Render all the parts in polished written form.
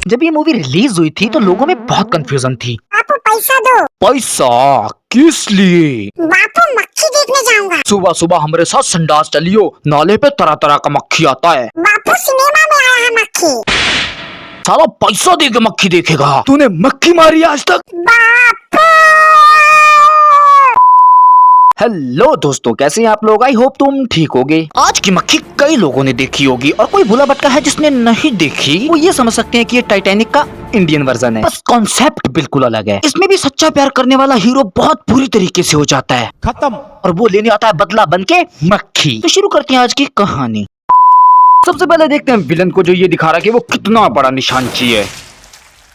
जब ये movie release हुई थी तो लोगों में बहुत कंफ्यूजन थी। बापू पैसा दो। पैसा किस लिए? बापू मक्खी देखने जाऊंगा। सुबह सुबह हमारे साथ संडास चलियो, नाले पे तरह तरह का मक्खी आता है। बापू सिनेमा में आया है मक्खी। साला पैसा दे के मक्खी देखेगा। तूने मक्खी मारी आज तक? बापू हेलो दोस्तों, कैसे हैं आप लोग? आई होप तुम ठीक होगे। आज की मक्खी कई लोगों ने देखी होगी और कोई भूला भटका है जिसने नहीं देखी वो ये समझ सकते हैं कि ये टाइटैनिक का इंडियन वर्जन है। बस कॉन्सेप्ट बिल्कुल अलग है। इसमें भी सच्चा प्यार करने वाला हीरो बहुत बुरी तरीके से हो जाता है खत्म, और वो लेने आता है बदला बन के मक्खी। तो शुरू करते हैं आज की कहानी। सबसे पहले देखते हैं विलन को, जो ये दिखा रहा है कि वो कितना बड़ा निशानची है।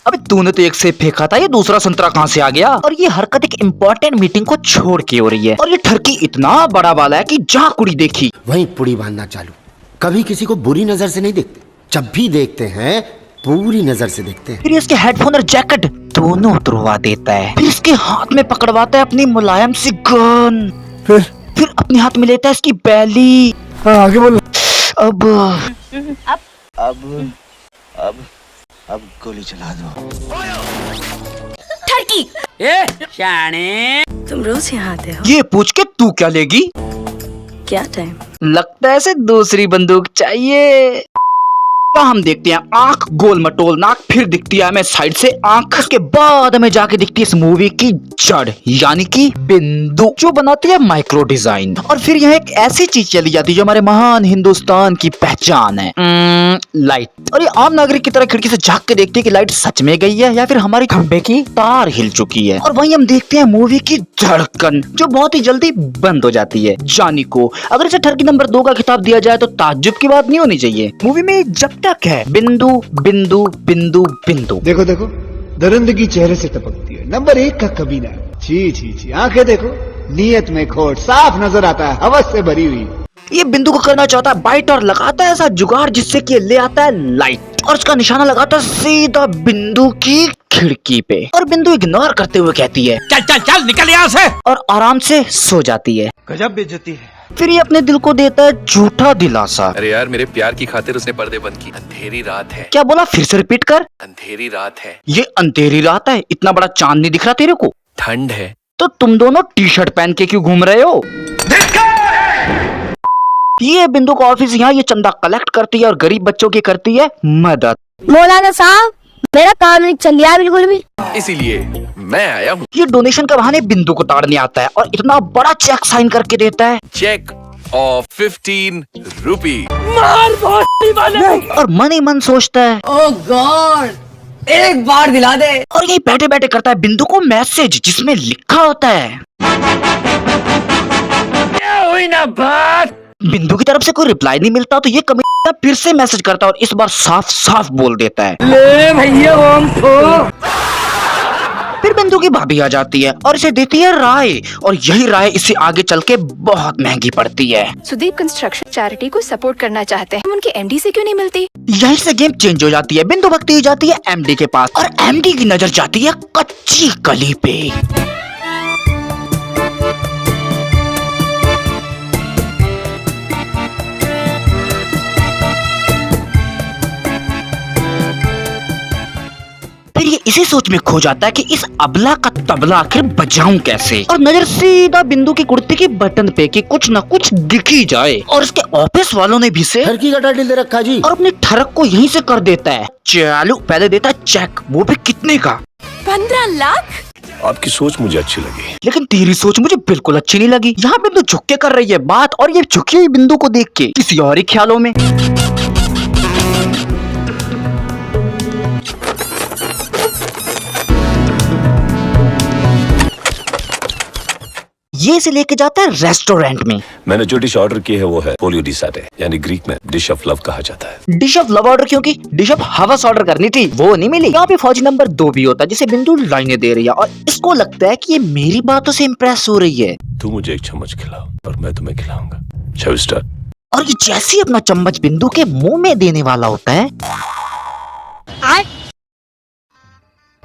अबे तूने तो एक सेब फेंका था, ये दूसरा संतरा कहाँ से आ गया? और ये हरकत एक इम्पोर्टेंट मीटिंग को छोड़ के हो रही है। और ये ठरकी इतना बड़ा वाला है कि जहाँ कुड़ी देखी वहीं पुड़ी बांधना चालू। कभी किसी को बुरी नजर से नहीं देखते, जब भी देखते हैं पूरी नजर से देखते हैं। फिर इसके हेडफोन और जैकेट दोनों उतरवा देता है। फिर इसके हाथ में पकड़वाता है अपनी मुलायम सी गन। फिर अपने हाथ में लेता है इसकी बैली। आगे बोलो। अब गोली चला दो। ठरकी ए शाने, तुम रोज यहाँ आते हो? ये पूछ के तू क्या लेगी? क्या टाइम? लगता है इसे दूसरी बंदूक चाहिए। हम देखते हैं आंख गोल मटोल नाक, फिर दिखती है हमें साइड से आंख। उसके बाद हमें जाके दिखती है इस मूवी की जड़ यानी कि बिंदु, जो बनाती है माइक्रो डिजाइन। और फिर यहाँ एक ऐसी चीज चली जाती है जो हमारे महान हिंदुस्तान की पहचान है, लाइट। और ये आम नागरिक की तरह खिड़की से झांक के देखती है कि लाइट सच में गई है या फिर हमारी खंबे की तार हिल चुकी है। और वहीं हम देखते हैं मूवी की धड़कन, जो बहुत ही जल्दी बंद हो जाती है। जानी को अगर इसे ठरकी नंबर 2 का खिताब दिया जाए तो ताज्जुब की बात नहीं होनी चाहिए। मूवी में जब तक है बिंदु बिंदु बिंदु बिंदु। देखो देखो, दरिंदगी चेहरे से टपकती है। नंबर 1 का कबीना। छी छी छी, आंखें देखो, नीयत में खोट साफ नजर आता है, हवस से भरी हुई। ये बिंदु को करना चाहता है बाइट और लगाता है ऐसा जुगाड़ जिससे कि ले आता है लाइट, और उसका निशाना लगाता है सीधा बिंदु की खिड़की पे। और बिंदु इग्नोर करते हुए कहती है चल चल चल निकल यहाँ से, और आराम से सो जाती है। गजब बेइज्जती है। फिर ये अपने दिल को देता है झूठा दिलासा। अरे यार, मेरे प्यार की खातिर उसने पर्दे बंद की। अंधेरी रात है। क्या बोला? फिर से रिपीट कर। अंधेरी रात है। ये अंधेरी रात है? इतना बड़ा चांद नहीं दिख रहा तेरे को? ठंड है। तो तुम दोनों टी शर्ट पहन के क्यों घूम रहे हो? ये बिंदु का ऑफिस यहाँ, ये चंदा कलेक्ट करती है और गरीब बच्चों की करती है मदद। मौलाना साहब, मेरा काम नहीं चल रहा बिल्कुल भी। इसीलिए मैं आया हूँ। ये डोनेशन के बहाने बिंदु को ताड़ने आता है और इतना बड़ा चेक साइन करके देता है। चेक ऑफ 15 रुपी। और मन ही मन सोचता है ओह गॉड, एक बार दिला दे। और यही बैठे बैठे करता है बिंदु को मैसेज जिसमें लिखा होता है हुई ना बात। बिंदु की तरफ से कोई रिप्लाई नहीं मिलता तो ये कमीना फिर से मैसेज करता है और इस बार साफ साफ बोल देता है ले भैया हमको। फिर बिंदु की भाभी आ जाती है और इसे देती है राय, और यही राय इसे आगे चल के बहुत महंगी पड़ती है। सुदीप कंस्ट्रक्शन चैरिटी को सपोर्ट करना चाहते हैं, उनके एमडी से क्यों नहीं मिलती? यहीं से गेम चेंज हो जाती है। बिंदु भक्ति जाती है एमडी के पास और एमडी की नजर जाती है कच्ची कली पे। फिर ये इसी सोच में खो जाता है कि इस अबला का तबला आखिर बजाऊं कैसे, और नजर सीधा बिंदु की कुर्ती के बटन पे कि कुछ न कुछ दिखी जाए। और इसके ऑफिस वालों ने भी से ठरकी का टाइटल दे रखा जी। और अपनी ठरक को यहीं से कर देता है चालू। पहले देता है चेक, वो भी कितने का? 15 लाख। आपकी सोच मुझे अच्छी लगी, लेकिन तेरी सोच मुझे बिल्कुल अच्छी नहीं लगी। यहाँ बिंदु झुक के कर रही है बात, और ये झुकी हुई बिंदु को देख के किसी और ही ख्यालों में। ये इसे लेके जाता है रेस्टोरेंट में। मैंने जो डिश ऑर्डर की है वो है पोलियो डी साटे, यानी ग्रीक में डिश ऑफ लव कहा जाता है। डिश ऑफ लव ऑर्डर क्योंकि डिश ऑफ हवस ऑर्डर करनी थी, वो नहीं मिली। यहाँ पे फौजी नंबर 2 भी होता है जिसे बिंदु लाइनें दे रही है और इसको लगता है कि ये मेरी बातों से इम्प्रेस हो रही है। तू मुझे एक चम्मच खिलाओ और मैं तुम्हें खिलाऊंगा। शall we start? और ये जैसे ही अपना चम्मच बिंदु के मुंह में देने वाला होता है,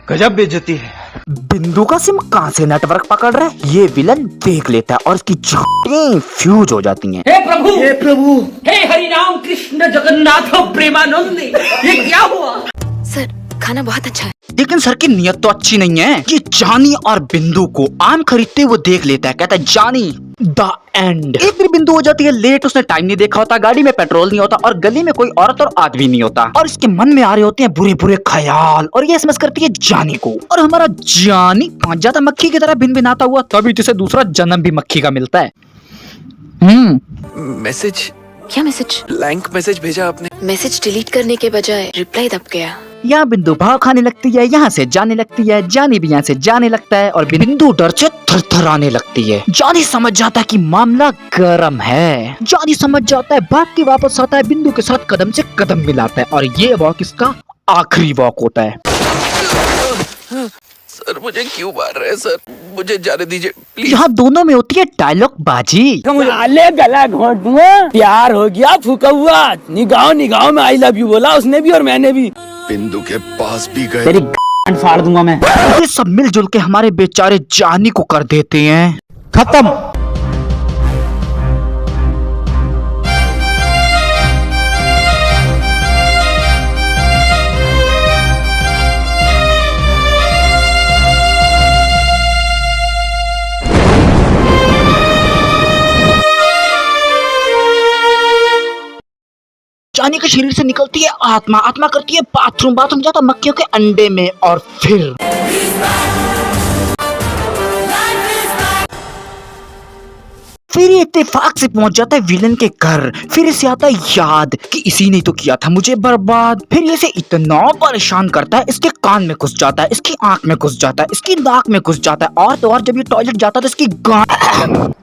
गजब बेइज्जती है। बिंदु का सिम कहां से नेटवर्क पकड़ रहा है ये विलन देख लेता है और इसकी छुट्टियां फ्यूज हो जाती हैं। हे प्रभु, हे प्रभु, हे हरि राम कृष्ण जगन्नाथ प्रेमानंद, ये क्या हुआ? सर, खाना बहुत अच्छा है। लेकिन सर की नीयत तो अच्छी नहीं है। ये जानी और बिंदु को आम खरीदते हुए देख लेता है, कहता है जानी द एंड। एक फिर बिंदु हो जाती है लेट, उसने टाइम नहीं देखा होता, गाड़ी में पेट्रोल नहीं होता और गली में कोई औरत और आदमी नहीं होता और इसके मन में आ रहे होते हैं बुरे बुरे ख्याल और ये एसएमएस करती है जानी को और हमारा जानी पहुंच जाता मक्खी की तरह भिनभिनाता हुआ। तभी जिसे दूसरा जन्म भी मक्खी का मिलता है। मैसेज, क्या मैसेज? ब्लैंक मैसेज भेजा आपने। मैसेज डिलीट करने के बजाय रिप्लाई दब गया। यहाँ बिंदु भाव खाने लगती है, यहाँ से जाने लगती है, जानी भी यहाँ से जाने लगता है और बिंदु डर से थरथराने लगती है। जानी समझ जाता है कि मामला गर्म है। जानी समझ जाता है, भाग के वापस आता है, बिंदु के साथ कदम से कदम मिलाता है और ये वॉक इसका आखिरी वॉक होता है। सर मुझे क्यों मार रहे हैं सर, मुझे जाने दीजिए प्लीज। यहाँ दोनों में होती है डायलॉग बाजी। साले गला घोट दूंगा। प्यार हो गया फूका हुआ, निगाहों निगाहों में आई लव यू बोला उसने भी और मैंने भी। बिंदु के पास भी गए। तेरी फाड़ दूंगा मैं। ये सब मिलजुल के हमारे बेचारे जानी को कर देते हैं खत्म। जानी के शरीर से निकलती है आत्मा, आत्मा करती है बाथरूम, बाथरूम जाता मक्खियों के अंडे में और फिर ये इत्तेफाक से पहुंच जाता है विलन के घर। फिर इसे आता है याद कि इसी ने तो किया था मुझे बर्बाद। फिर ये इसे इतना परेशान करता है, इसके कान में घुस जाता है, इसकी आंख में घुस जाता है, इसकी नाक में घुस जाता है और तो और जब ये टॉयलेट जाता है तो इसकी गांड।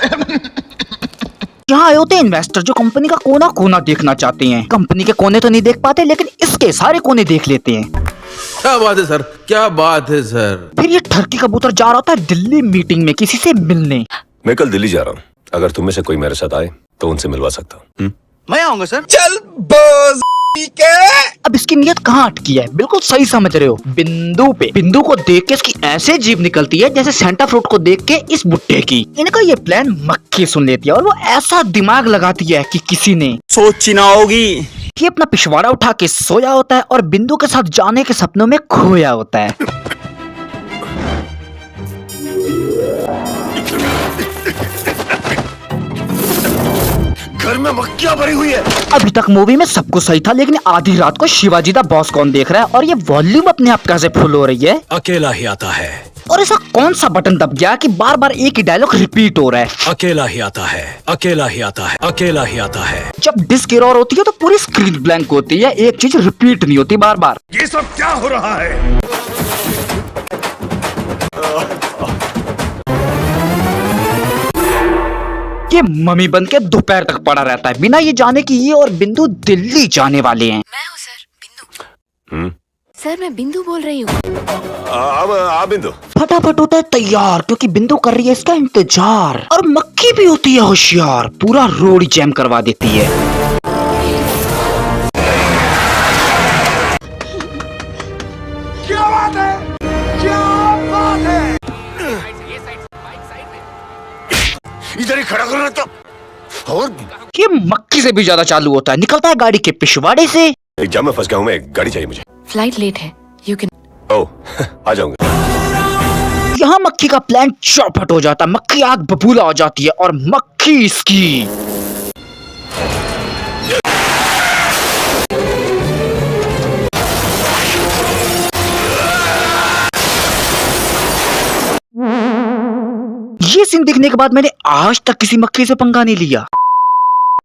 यहाँ आए होते हैं इन्वेस्टर जो कंपनी का कोना कोना देखना चाहते हैं। कंपनी के कोने तो नहीं देख पाते लेकिन इसके सारे कोने देख लेते हैं। क्या बात है सर, क्या बात है सर। फिर ये ठरकी कबूतर जा रहा होता है दिल्ली मीटिंग में किसी से मिलने। मैं कल दिल्ली जा रहा हूँ, अगर तुम में से कोई मेरे साथ आए तो उनसे मिलवा सकता हूँ। मैं आऊंगा सर। चल बोस अब इसकी नियत कहाँ अटकी है? बिल्कुल सही समझ रहे हो, बिंदु पे। बिंदु को देख के इसकी ऐसे जीभ निकलती है जैसे सेंटा फ्रूट को देख के इस बुट्टे की। इनका ये प्लान मक्खी सुन लेती है और वो ऐसा दिमाग लगाती है कि किसी ने सोची ना होगी। ये अपना पिछवाड़ा उठा के सोया होता है और बिंदु के साथ जाने के सपनों में खोया होता है। घर में मक्खियां भरी हुई है। अभी तक मूवी में सब कुछ सही था लेकिन आधी रात को शिवाजी दा बॉस कौन देख रहा है और ये वॉल्यूम अपने आप कैसे फुल हो रही है? अकेला ही आता है। और ऐसा कौन सा बटन दब गया कि बार बार एक ही डायलॉग रिपीट हो रहा है? अकेला ही आता है, अकेला ही आता है, अकेला ही आता है। जब डिस्क एरर होती है तो पूरी स्क्रीन ब्लैंक होती है, एक चीज रिपीट नहीं होती बार बार। ये सब क्या हो रहा है? ये मम्मी बन के दोपहर तक पड़ा रहता है बिना ये जाने कि ये और बिंदु दिल्ली जाने वाले हैं। मैं हूँ सर, बिंदु। सर मैं बिंदु बोल रही हूँ। अब बिंदु फटाफट होता है तैयार क्योंकि बिंदु कर रही है इसका इंतजार और मक्खी भी होती है होशियार, पूरा रोड जैम करवा देती है। क्या बात है, क्या बात है। इधर ही खड़ा करना था। और ये मक्खी से भी ज्यादा चालू होता है, निकलता है गाड़ी के पिछवाड़े से। एक जाम में फंस गया हूँ मैं, गाड़ी चाहिए मुझे। फ्लाइट लेट है, यू कैन। ओह आ जाऊंगा। यहाँ मक्खी का प्लान चौपट हो जाता है, मक्खी आग बबूला हो जाती है और मक्खी इसकी ये सीन देखने के बाद मैंने आज तक किसी मक्खी से पंगा नहीं लिया।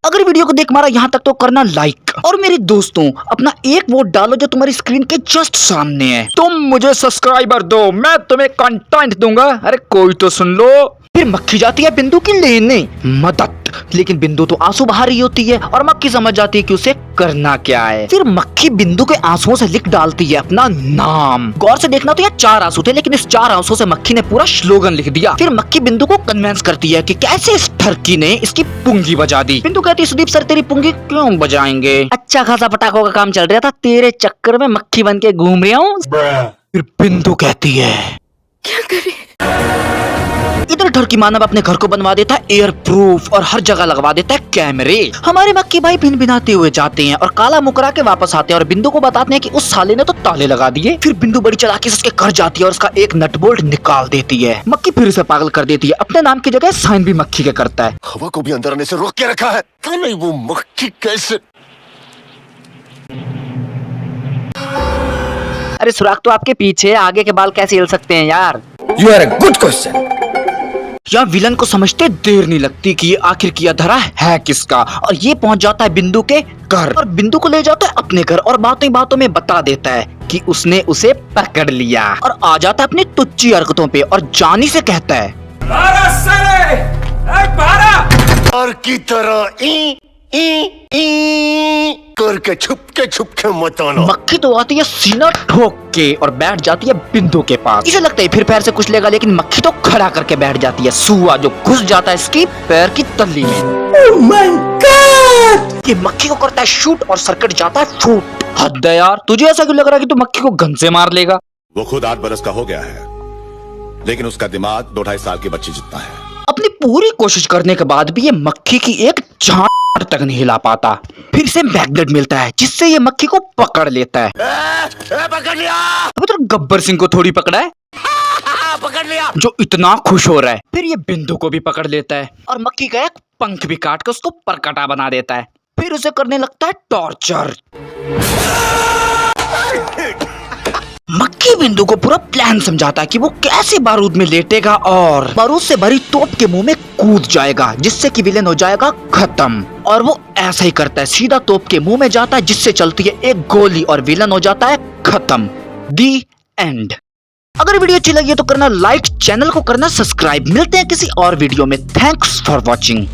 अगर वीडियो को देख मारा यहाँ तक तो करना लाइक और मेरे दोस्तों अपना एक वोट डालो जो तुम्हारी स्क्रीन के जस्ट सामने है। तुम मुझे सब्सक्राइबर दो, मैं तुम्हें कंटेंट दूंगा। अरे कोई तो सुन लो। फिर मक्खी जाती है बिंदु की लेने मदद, लेकिन बिंदु तो आंसू बहा रही होती है और मक्खी समझ जाती है कि उसे करना क्या है। फिर मक्खी बिंदु के आंसुओं से लिख डालती है अपना नाम। गौर से देखना तो ये 4 आंसू थे लेकिन इस 4 आंसू से मक्खी ने पूरा स्लोगन लिख दिया। फिर मक्खी बिंदु को कन्विंस करती है कि कैसे इस ठरकी ने इसकी पुंगी बजा दी। बिंदु कहती है सुदीप सर तेरी पुंगी क्यों बजाएंगे, अच्छा खासा पटाखों का काम चल रहा था, तेरे चक्कर में मक्खी बन के घूम रहा हूँ। फिर बिंदु कहती है क्या करे? इधर ठरकी मानव अपने घर को बनवा देता है एयर प्रूफ और हर जगह लगवा देता है कैमरे। हमारे मक्खी भाई भिन भिनाते हुए जाते हैं और काला मुकरा के वापस आते हैं और बिंदु को बताते हैं कि उस साले ने तो ताले लगा दिए। फिर बिंदु बड़ी चालाकी से उसके घर जाती है और उसका एक नट बोल्ट निकाल देती है। मक्खी फिर उसे पागल कर देती है, अपने नाम की जगह साइन भी मक्खी के करता है। हवा को भी अंदर आने से रोक के रखा है। नहीं वो मक्खी कैसे? अरे सुराग तो आपके पीछे, आगे के बाल कैसे हिल सकते हैं यार? You are a good question. या विलन को समझते देर नहीं लगती कि ये आखिर किया धरा है किसका, और ये पहुंच जाता है बिंदु के घर और बिंदु को ले जाता है अपने घर और बातों ही बातों में बता देता है कि उसने उसे पकड़ लिया और आ जाता है अपनी तुच्ची हरकतों पे और जानी से कहता है और की तरह करके छुपके मत आना। मक्खी तो आती है सीना ठोक के और बैठ जाती है बिंदु के पास। इसे लगता है फिर पैर से कुछ लेगा, लेकिन मक्खी तो खड़ा करके बैठ जाती है। सुआ जो घुस जाता है इसकी पैर की तल्ली में। Oh my God! ये मक्खी को करता है शूट और सर्किट जाता है फूट। हद है यार, तुझे ऐसा क्यों लग रहा है कि तू मक्खी को गन से मार लेगा? वो खुद 8 बरस का हो गया है, लेकिन उसका दिमाग 2-2.5 साल की बच्ची जितना है। अपनी पूरी कोशिश करने के बाद भी ये मक्खी की एक झाड़ तक नहीं हिला पाता। फिर से मैग्नेट मिलता है जिससे ये मक्खी को पकड़ लेता है। पकड़ लिया। अबे तो गब्बर सिंह को थोड़ी पकड़ा है पकड़ लिया। जो इतना खुश हो रहा है। फिर ये बिंदु को भी पकड़ लेता है और मक्खी का एक पंख भी काट कर उसको परकटा बना देता है। फिर उसे करने लगता है टॉर्चर। मक्खी बिंदु को पूरा प्लान समझाता है कि वो कैसे बारूद में लेटेगा और बारूद से भरी तोप के मुंह में कूद जाएगा, जिससे कि विलेन हो जाएगा खत्म। और वो ऐसा ही करता है, सीधा तोप के मुंह में जाता है जिससे चलती है एक गोली और विलेन हो जाता है खत्म। दी एंड। अगर वीडियो अच्छी लगी है तो करना लाइक, चैनल को करना सब्सक्राइब। मिलते हैं किसी और वीडियो में। Thanks for watching.